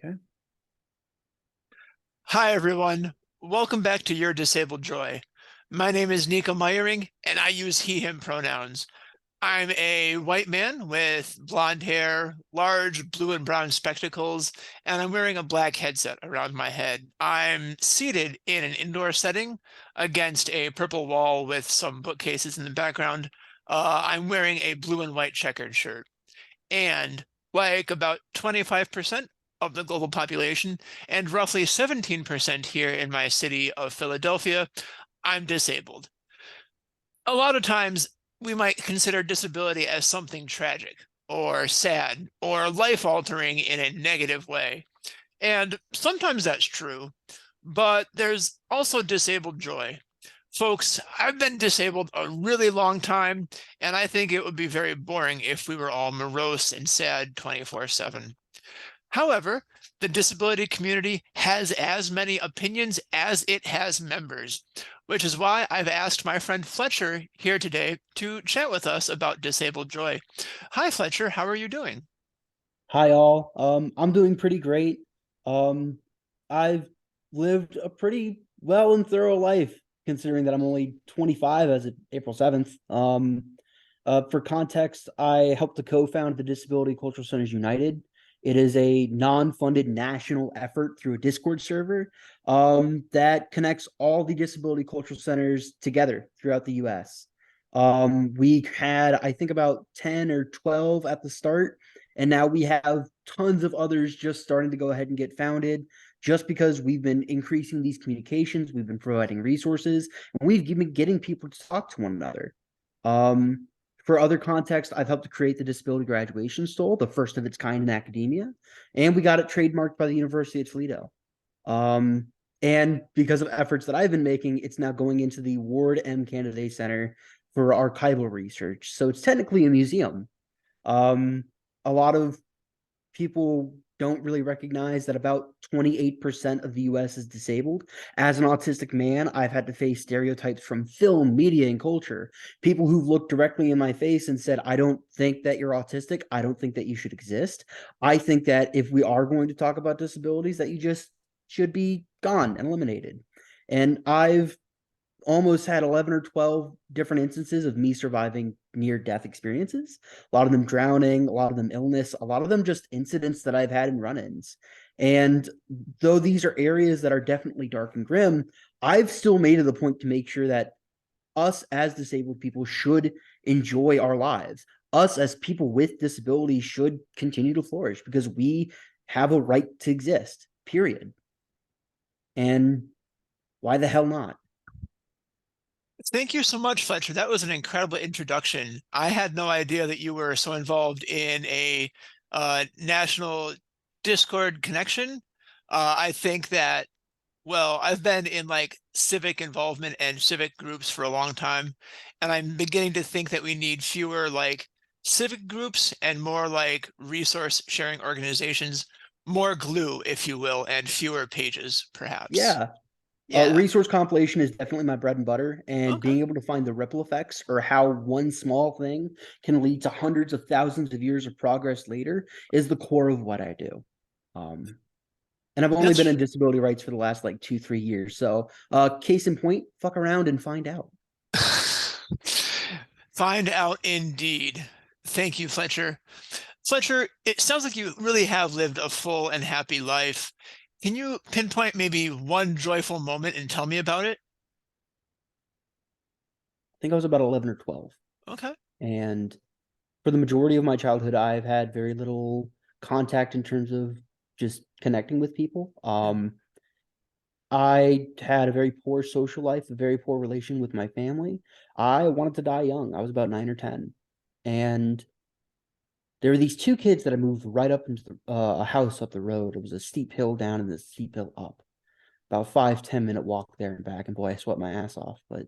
Okay. Hi, everyone. Welcome back to Your Disabled Joy. My name is Nico Meyering, and I use he, him pronouns. I'm a white man with blonde hair, large blue and brown spectacles, and I'm wearing a black headset around my head. I'm seated in an indoor setting against a purple wall with some bookcases in the background. I'm wearing a blue and white checkered shirt. And like about 25% of the global population and roughly 17% here in my city of Philadelphia, I'm disabled. A lot of times we might consider disability as something tragic or sad or life-altering in a negative way. And sometimes that's true, but there's also disabled joy. Folks, I've been disabled a really long time, and I think it would be very boring if we were all morose and sad 24/7. However, the disability community has as many opinions as it has members, which is why I've asked my friend Fletcher here today to chat with us about disabled joy. Hi, Fletcher. How are you doing? Hi all. I'm doing pretty great. Um, I've lived a pretty well and thorough life considering that I'm only 25 as of April 7th. For context, I helped to co-found the Disability Cultural Centers United. It is a non-funded national effort through a Discord server that connects all the disability cultural centers together throughout the US. We had, I think, about 10 or 12 at the start, and now we have tons of others just starting to go ahead and get founded just because we've been increasing these communications, we've been providing resources, and we've been getting people to talk to one another. Um, for other context, I've helped to create the Disability Graduation Stole, the first of its kind in academia, and we got it trademarked by the University of Toledo. Um, and because of efforts that I've been making, it's now going into the Ward M. Candidate Center for archival research. So it's technically a museum. Um, a lot of people don't really recognize that about 28% of the US is disabled. As an autistic man, I've had to face stereotypes from film, media, and culture. People who've looked directly in my face and said, I don't think that you're autistic. I don't think that you should exist. I think that if we are going to talk about disabilities, that you just should be gone and eliminated. And I've almost had 11 or 12 different instances of me surviving near death experiences. A lot of them drowning, a lot of them illness, a lot of them just incidents that I've had in run ins. And though these are areas that are definitely dark and grim, I've still made it a point to make sure that us as disabled people should enjoy our lives. Us as people with disabilities should continue to flourish because we have a right to exist, period. And why the hell not? Thank you so much, Fletcher. That was an incredible introduction. I had no idea that you were so involved in a national Discord connection. I think that, well, I've been in like civic involvement and civic groups for a long time, and I'm beginning to think that we need fewer like civic groups and more like resource sharing organizations, more glue, if you will, and fewer pages, perhaps. Yeah, Yeah. resource compilation is definitely my bread and butter, and Okay. being able to find the ripple effects or how one small thing can lead to hundreds of thousands of years of progress later is the core of what I do. Um, and I've only been That's in disability rights for the last like 2, 3 years. So, case in point, fuck around and find out. find out indeed. Thank you, Fletcher. Fletcher, it sounds like you really have lived a full and happy life. Can you pinpoint maybe one joyful moment and tell me about it? I think I was about 11 or 12, Okay. and for the majority of my childhood, I've had very little contact in terms of just connecting with people. I had a very poor social life, a very poor relation with my family. I wanted to die young. I was about 9 or 10. And there were these two kids that I moved right up into a house up the road. It was a steep hill down and this steep hill up. About 5, 10 minute walk there and back. And boy, I sweat my ass off. But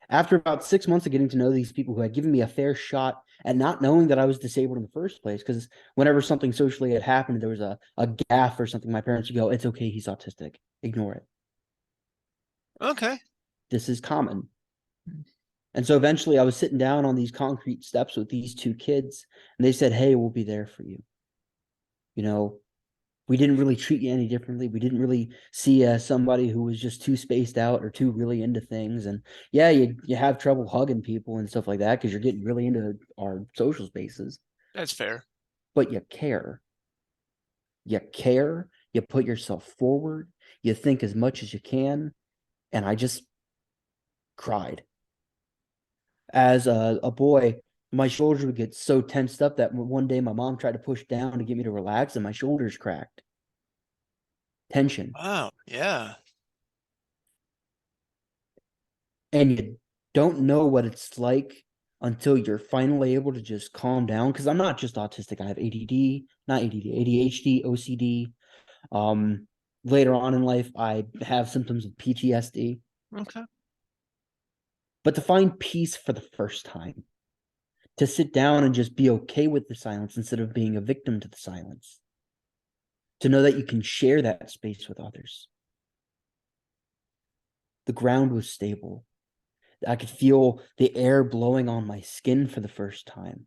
after about 6 months of getting to know these people who had given me a fair shot and not knowing that I was disabled in the first place, because whenever something socially had happened, there was a gaffe or something, my parents would go, it's okay, he's autistic. Ignore it. Okay. This is common. And so eventually I was sitting down on these concrete steps with these two kids, and they said, hey, we'll be there for you. You know, we didn't really treat you any differently. We didn't really see you as somebody who was just too spaced out or too really into things. And yeah, you have trouble hugging people and stuff like that because you're getting really into our social spaces, That's fair. but you care. You care. You put yourself forward. You think as much as you can. And I just cried. As a boy, my shoulders would get so tensed up that one day my mom tried to push down to get me to relax and my shoulders cracked. Tension. Wow. Yeah. And you don't know what it's like until you're finally able to just calm down. Because I'm not just autistic. I have ADD, not ADD, ADHD, OCD. Um, Later on in life, I have symptoms of PTSD. Okay. But to find peace for the first time, to sit down and just be okay with the silence instead of being a victim to the silence, to know that you can share that space with others. The ground was stable. I could feel the air blowing on my skin for the first time.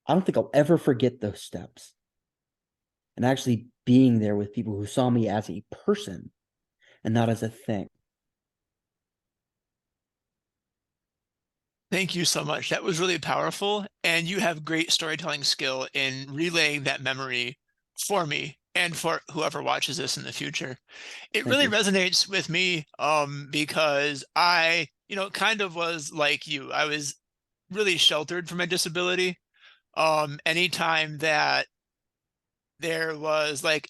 I don't think I'll ever forget those steps. And actually being there with people who saw me as a person and not as a thing. Thank you so much. That was really powerful. And you have great storytelling skill in relaying that memory for me and for whoever watches this in the future. It Thank really you. resonates with me because I, kind of was like you. I was really sheltered from my disability. Anytime that there was like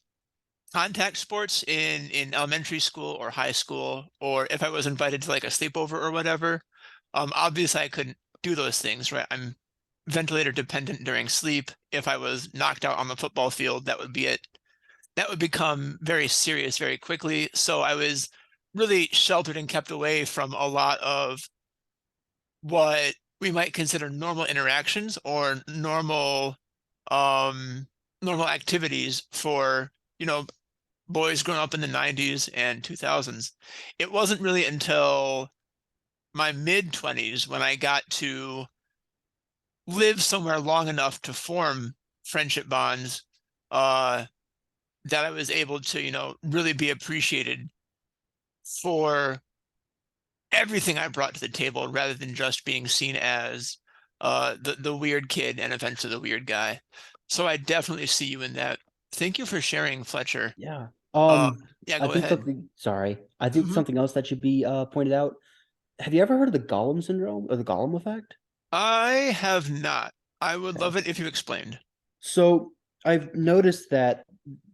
contact sports in elementary school or high school, or if I was invited to like a sleepover or whatever, obviously I couldn't do those things, right? I'm ventilator dependent during sleep. If I was knocked out on the football field, that would be it. That would become very serious very quickly. So I was really sheltered and kept away from a lot of what we might consider normal interactions or um normal activities for, boys growing up in the 90s and 2000s. It wasn't really until my mid 20s when I got to live somewhere long enough to form friendship bonds uh, that I was able to, really be appreciated for everything I brought to the table rather than just being seen as the weird kid and eventually the weird guy. So I definitely see you in that. Thank you for sharing, Fletcher. Yeah. Uh, yeah, I go think ahead. something, sorry. I think Mhm. something else that should be pointed out. Have you ever heard of the Gollum syndrome or the Gollum effect? I have not. I would Okay. love it if you explained. So I've noticed that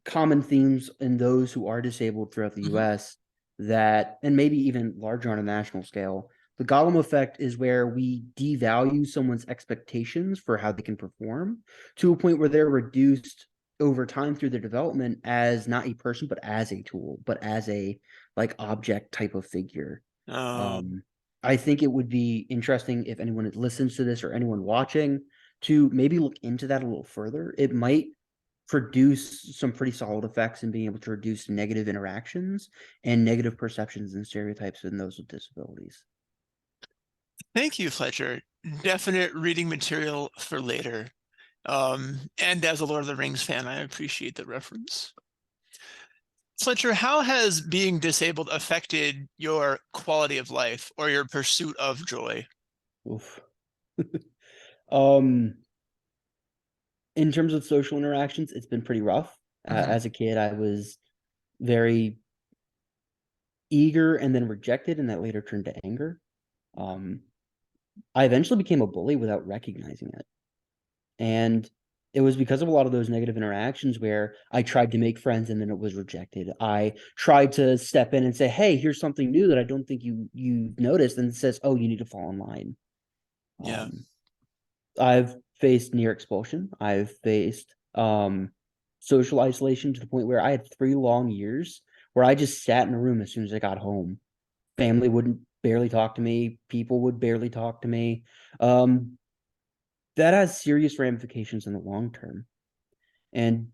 common themes in those who are disabled throughout the Mhm. US that, and maybe even larger on a national scale, the Gollum effect is where we devalue someone's expectations for how they can perform to a point where they're reduced over time through their development as not a person, but as a tool, but as a like object type of figure. Um, Um, I think it would be interesting if anyone listens to this or anyone watching to maybe look into that a little further. It might produce some pretty solid effects in being able to reduce negative interactions and negative perceptions and stereotypes in those with disabilities. Thank you, Fletcher. Definite reading material for later. And as a Lord of the Rings fan, I appreciate the reference. Fletcher, how has being disabled affected your quality of life or your pursuit of joy? Oof. um, in terms of social interactions, it's been pretty rough. Mhm. As a kid, I was very eager and then rejected, and that later turned to anger. Um, I eventually became a bully without recognizing it. And it was because of a lot of those negative interactions where I tried to make friends and then it was rejected. I tried to step in and say, "Hey, here's something new that I don't think you noticed," and it says, "Oh, you need to fall in line." Yeah. Um, I've faced near expulsion. I've faced social isolation to the point where I had 3 long years where I just sat in a room as soon as I got home. Family wouldn't barely talk to me. People would barely talk to me. Um, that has serious ramifications in the long term. And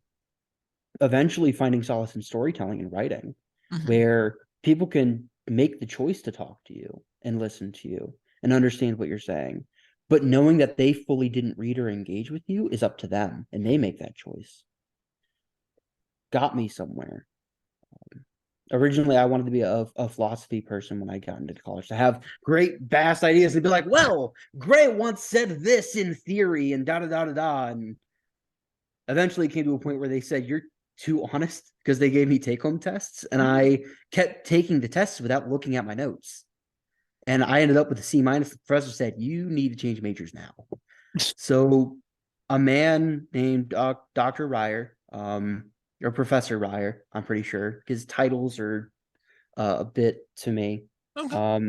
eventually finding solace in storytelling and writing, Mhm. where people can make the choice to talk to you and listen to you and understand what you're saying. But knowing that they fully didn't read or engage with you is up to them, and they make that choice. Got me somewhere. Originally, I wanted to be a philosophy person when I got into college, to have great, vast ideas and be like, well, Gray once said this in theory and da da da da da. And eventually it came to a point where they said, you're too honest, because they gave me take home tests. And I kept taking the tests without looking at my notes. And I ended up with a C minus. The professor said, you need to change majors now. So a man named Dr. Ryer, or Professor Ryer, I'm pretty sure, his titles are a bit to me. Okay.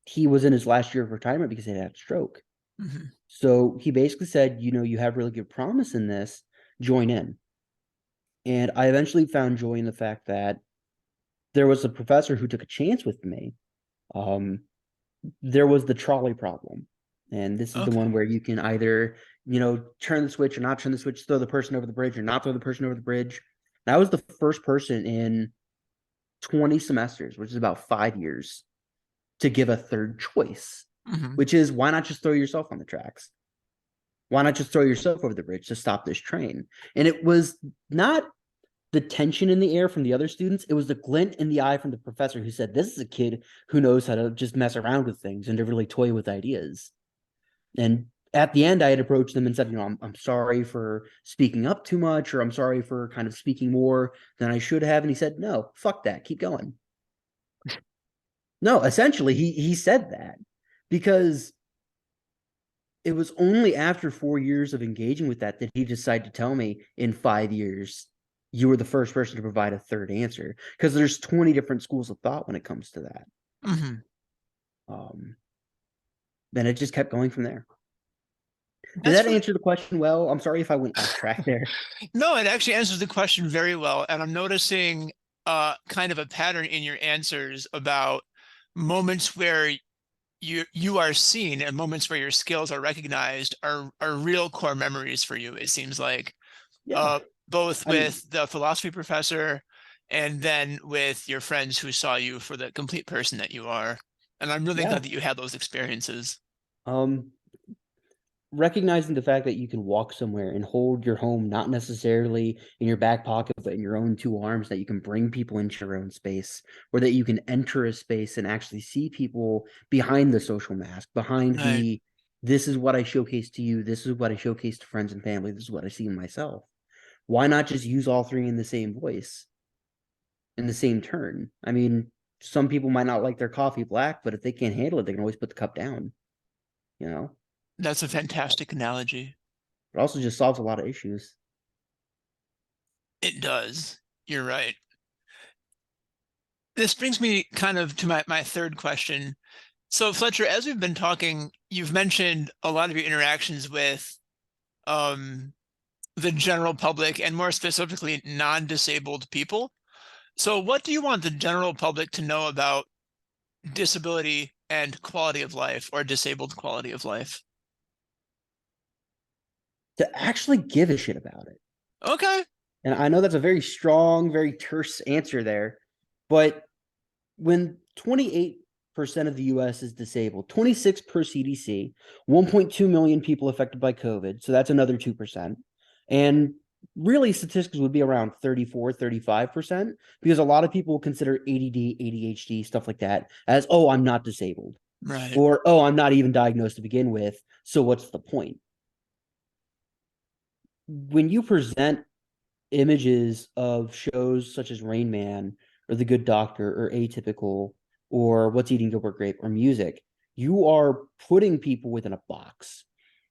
He was in his last year of retirement because he had a stroke. Mhm. So he basically said, you have really good promise in this, join in. And I eventually found joy in the fact that there was a professor who took a chance with me. Um, there was the trolley problem. And this is the Okay. one where you can either, turn the switch or not turn the switch, throw the person over the bridge or not throw the person over the bridge. And I was the first person in 20 semesters, which is about 5 years, to give a third choice, Mhm. which is, why not just throw yourself on the tracks? Why not just throw yourself over the bridge to stop this train? And it was not the tension in the air from the other students. It was the glint in the eye from the professor, who said, this is a kid who knows how to just mess around with things and to really toy with ideas. And at the end, I had approached them and said, I'm sorry for speaking up too much, or I'm sorry for kind of speaking more than I should have. And he said, no, fuck that. Keep going. No, essentially, he said that, because it was only after 4 years of engaging with that he decided to tell me, in 5 years, you were the first person to provide a third answer, because there's 20 different schools of thought when it comes to that. Mhm. Um, then it just kept going from there. Did That's that really answer the question well? I'm sorry if I went off track there. no, it actually answers the question very well. And I'm noticing kind of a pattern in your answers about moments where you are seen and moments where your skills are recognized are real core memories for you, it seems like. Yeah. Uh both I mean, with the philosophy professor and then with your friends who saw you for the complete person that you are. And I'm really yeah. glad that you had those experiences. Um, recognizing the fact that you can walk somewhere and hold your home, not necessarily in your back pocket, but in your own two arms, that you can bring people into your own space, or that you can enter a space and actually see people behind the social mask, behind Right. the, this is what I showcase to you, this is what I showcase to friends and family, this is what I see in myself. Why not just use all three in the same voice, in the same turn? I mean, some people might not like their coffee black, but if they can't handle it, they can always put the cup down, you know? That's a fantastic analogy. It also just solves a lot of issues. It does. You're right. This brings me kind of to my third question. So, Fletcher, as we've been talking, you've mentioned a lot of your interactions with um, the general public and more specifically non-disabled people. So, what do you want the general public to know about disability and quality of life, or disabled quality of life? To actually give a shit about it. Okay. And I know that's a very strong, very terse answer there, but when 28% of the US is disabled, 26 per CDC, 1.2 million people affected by COVID, so that's another 2%. And really, statistics would be around 34, 35%, because a lot of people consider ADD, ADHD, stuff like that as, oh, I'm not disabled, Right. or, oh, I'm not even diagnosed to begin with, so what's the point? When you present images of shows such as Rain Man or The Good Doctor or Atypical or What's Eating Gilbert Grape or music, you are putting people within a box.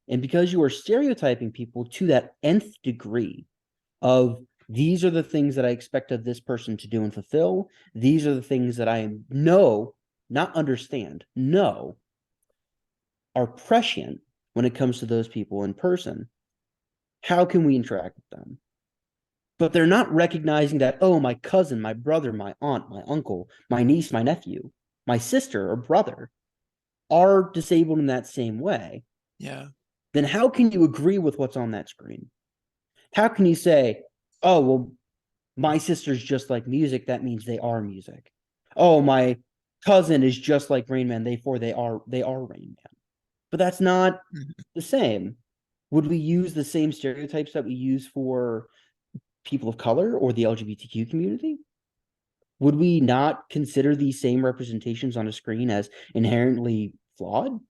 And because you are stereotyping people to that nth degree of, these are the things that I expect of this person to do and fulfill, these are the things that I know, not understand, know are prescient when it comes to those people in person. How can we interact with them? But they're not recognizing that, oh, my cousin, my brother, my aunt, my uncle, my niece, my nephew, my sister or brother are disabled in that same way. Yeah. Then how can you agree with what's on that screen? How can you say, oh, well, my sister's just like music, that means they are music. Oh, my cousin is just like Rain Man, therefore they are Rain Man. but that's not Mhm. the same. Would we use the same stereotypes that we use for people of color or the LGBTQ community? Would we not consider these same representations on a screen as inherently flawed,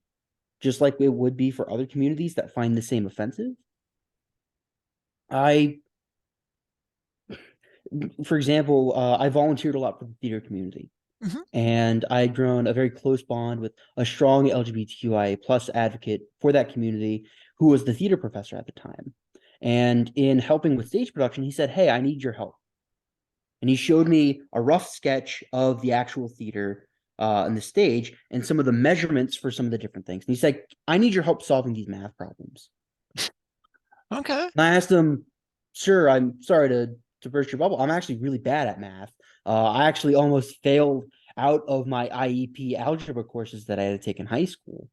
just like it would be for other communities that find the same offensive? I, for example, I volunteered a lot for the theater community, Mhm. and I had grown a very close bond with a strong LGBTQIA plus advocate for that community who was the theater professor at the time. And in helping with stage production, he said, "Hey, I need your help." And he showed me a rough sketch of the actual theater and the stage and some of the measurements for some of the different things. And he's like, "I need your help solving these math problems." Okay. And I asked him, "Sure, I'm sorry to burst your bubble. I'm actually really bad at math. I actually almost failed out of my IEP algebra courses that I had to take in high school.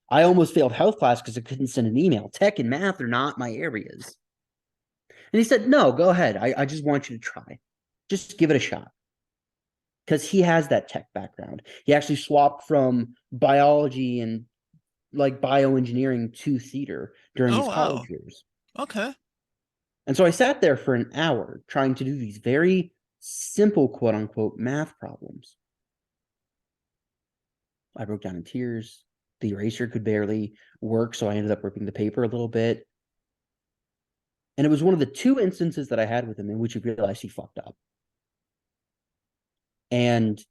I almost failed health class because I couldn't send an email. Tech and math are not my areas." And he said, "No, go ahead. I just want you to try. Just give it a shot." Because he has that tech background. He actually swapped from biology and like bioengineering to theater during Oh, his wow. college years. Okay. And so I sat there for an hour trying to do these very simple, quote unquote, math problems. I broke down in tears. The eraser could barely work, so I ended up ripping the paper a little bit. And it was one of the two instances that I had with him in which he realized he fucked up. And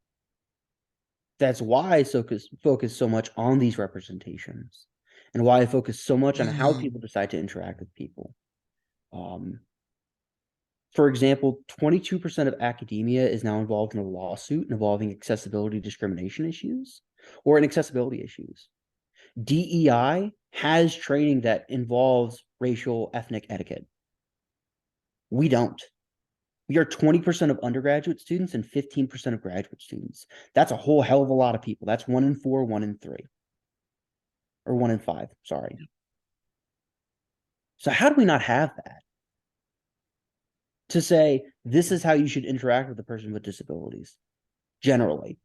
that's why I focus so much on these representations and why I focus so much on how Mhm. people decide to interact with people. Um, for example, 22% of academia is now involved in a lawsuit involving accessibility discrimination issues or in accessibility issues. DEI has training that involves racial ethnic etiquette. We don't. We are 20% of undergraduate students and 15% of graduate students. That's a whole hell of a lot of people. That's 1 in 4, 1 in 3, or 1 in 5. Sorry. So, how do we not have that to say this is how you should interact with a person with disabilities generally?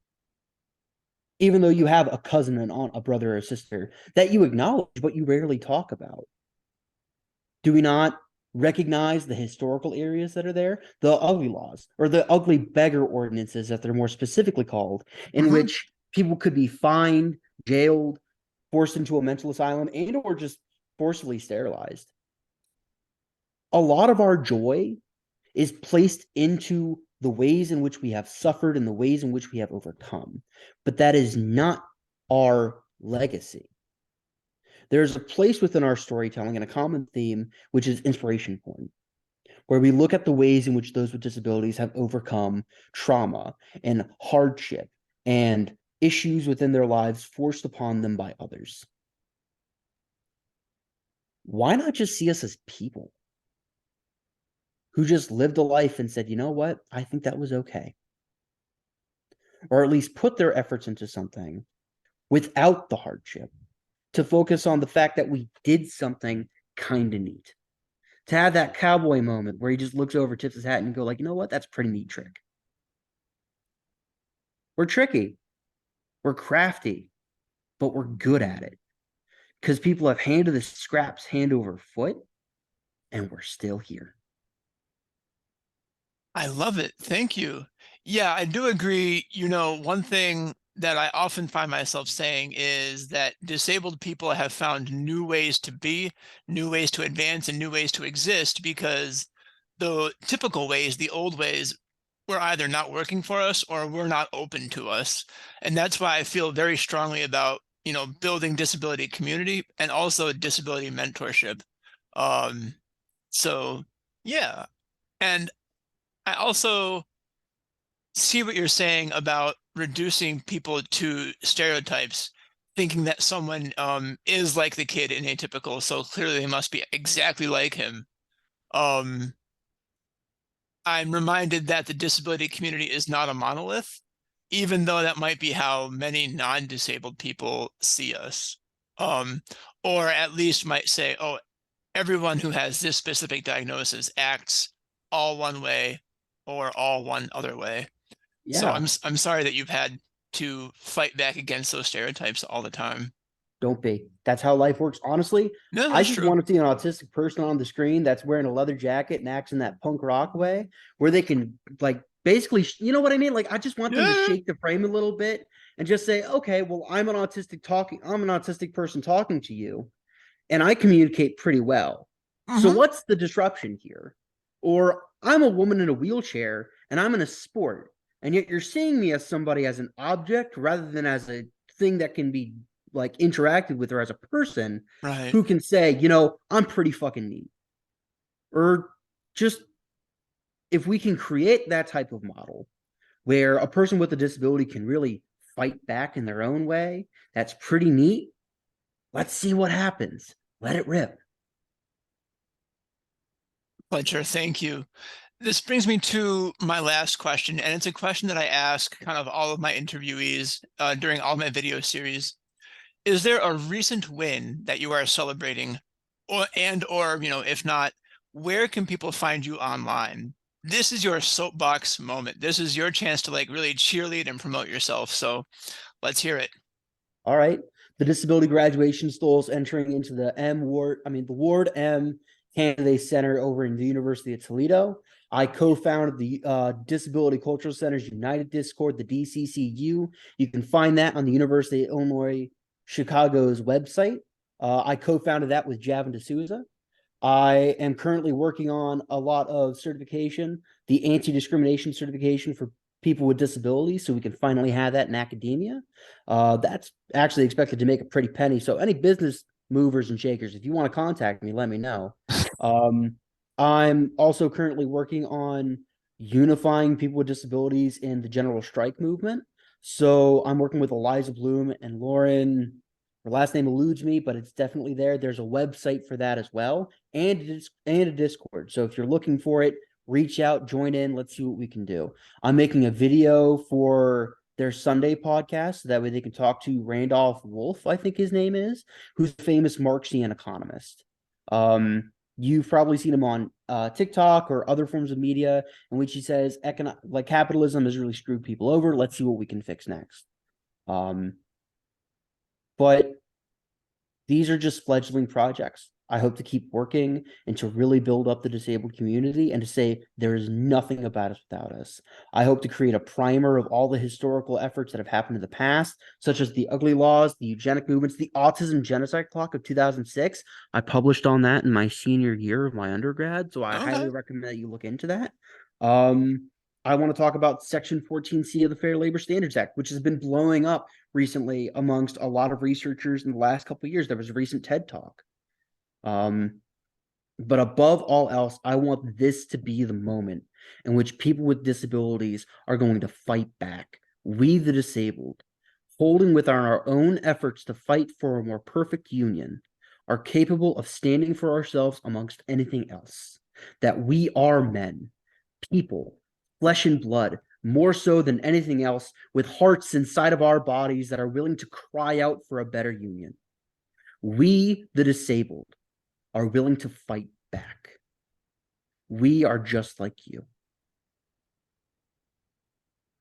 Even though you have a cousin, an aunt, a brother, or a sister that you acknowledge, but you rarely talk about. Do we not recognize the historical areas that are there, the ugly laws, or the ugly beggar ordinances that they're more specifically called, in Mhm. which people could be fined, jailed, forced into a mental asylum, and or just forcibly sterilized? A lot of our joy is placed into the ways in which we have suffered and the ways in which we have overcome. But that is not our legacy. There's a place within our storytelling and a common theme, which is inspiration porn, where we look at the ways in which those with disabilities have overcome trauma and hardship and issues within their lives forced upon them by others. Why not just see us as people who just lived a life and said, you know what? I think that was okay. Or at least put their efforts into something without the hardship to focus on the fact that we did something kind of neat. To have that cowboy moment where he just looks over, tips his hat, and go like, you know what? That's a pretty neat trick. We're tricky, we're crafty, but we're good at it because people have handed the scraps hand over foot, and we're still here. I love it. Thank you. Yeah, I do agree. One thing that I often find myself saying is that disabled people have found new ways to be, new ways to advance, and new ways to exist because the typical ways, the old ways, were either not working for us or were not open to us. And that's why I feel very strongly about, building disability community and also disability mentorship. Um, so yeah. And I also see what you're saying about reducing people to stereotypes, thinking that someone is like the kid in Atypical, so clearly they must be exactly like him. Um, I'm reminded that the disability community is not a monolith, even though that might be how many non-disabled people see us. Um, or at least might say, oh, everyone who has this specific diagnosis acts all one way or all one other way. So Yeah. I'm sorry that you've had to fight back against those stereotypes all the time. Don't be. That's how life works. Honestly, No, I that's just true. want to see an autistic person on the screen that's wearing a leather jacket and acts in that punk rock way, where they can like basically, you know what I mean? Like, I just want them to Yeah. shake the frame a little bit and just say, okay, well, I'm an autistic person talking to you, and I communicate pretty well. So Hmm. what's the disruption here? Or I'm a woman in a wheelchair and I'm in a sport, and yet you're seeing me as somebody as an object rather than as a thing that can be like interacted with or as a person Right. who can say, I'm pretty fucking neat. Or just if we can create that type of model where a person with a disability can really fight back in their own way, that's pretty neat. Let's see what happens. Let it rip. Fletcher, thank you. This brings me to my last question, and it's a question that I ask kind of all of my interviewees during all my video series. Is there a recent win that you are celebrating, or if not, where can people find you online? This is your soapbox moment. This is your chance to like really cheerlead and promote yourself. So let's hear it. All right. The disability graduation stalls entering into the M Ward, the Ward M Candidate Center over in the University of Toledo. I co-founded the Disability Cultural Centers United Discord, the DCCU. You can find that on the University of Illinois Chicago's website. I co-founded that with Javin D'Souza. I am currently working on a lot of certification, the anti-discrimination certification for people with disabilities, so we can finally have that in academia. That's actually expected to make a pretty penny. So any business movers and shakers, if you want to contact me, let me know. Um, I'm also currently working on unifying people with disabilities in the general strike movement. So I'm working with Eliza Bloom and Lauren. Her last name eludes me, but it's definitely there. There's a website for that as well, and a Discord. So if you're looking for it, reach out, join in. Let's see what we can do. I'm making a video for their Sunday podcast, so that way they can talk to Randolph Wolf, I think his name is, who's a famous Marxian economist. You've probably seen him on TikTok or other forms of media in which he says like capitalism has really screwed people over. Let's see what we can fix next. Um, but these are just fledgling projects. I hope to keep working and to really build up the disabled community and to say there is nothing about us without us. I hope to create a primer of all the historical efforts that have happened in the past, such as the ugly laws, the eugenic movements, the autism genocide clock of 2006. I published on that in my senior year of my undergrad, so I Okay. highly recommend that you look into that. Um, I want to talk about Section 14C of the Fair Labor Standards Act, which has been blowing up recently amongst a lot of researchers in the last couple of years. There was a recent TED talk. Um, but above all else, I want this to be the moment in which people with disabilities are going to fight back. We, the disabled, holding with our own efforts to fight for a more perfect union, are capable of standing for ourselves amongst anything else. That we are men, people, flesh and blood, more so than anything else, with hearts inside of our bodies that are willing to cry out for a better union. We, the disabled, are willing to fight back. We are just like you.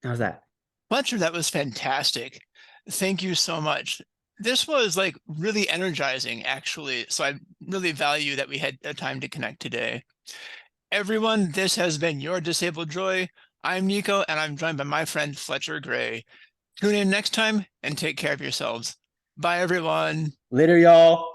How's that? Fletcher, that was fantastic. Thank you so much. This was like really energizing, actually. So I really value that we had a time to connect today. Everyone, this has been your Disabled Joy. I'm Nico, and I'm joined by my friend Fletcher Gray. Tune in next time and take care of yourselves. Bye, everyone. Later, y'all.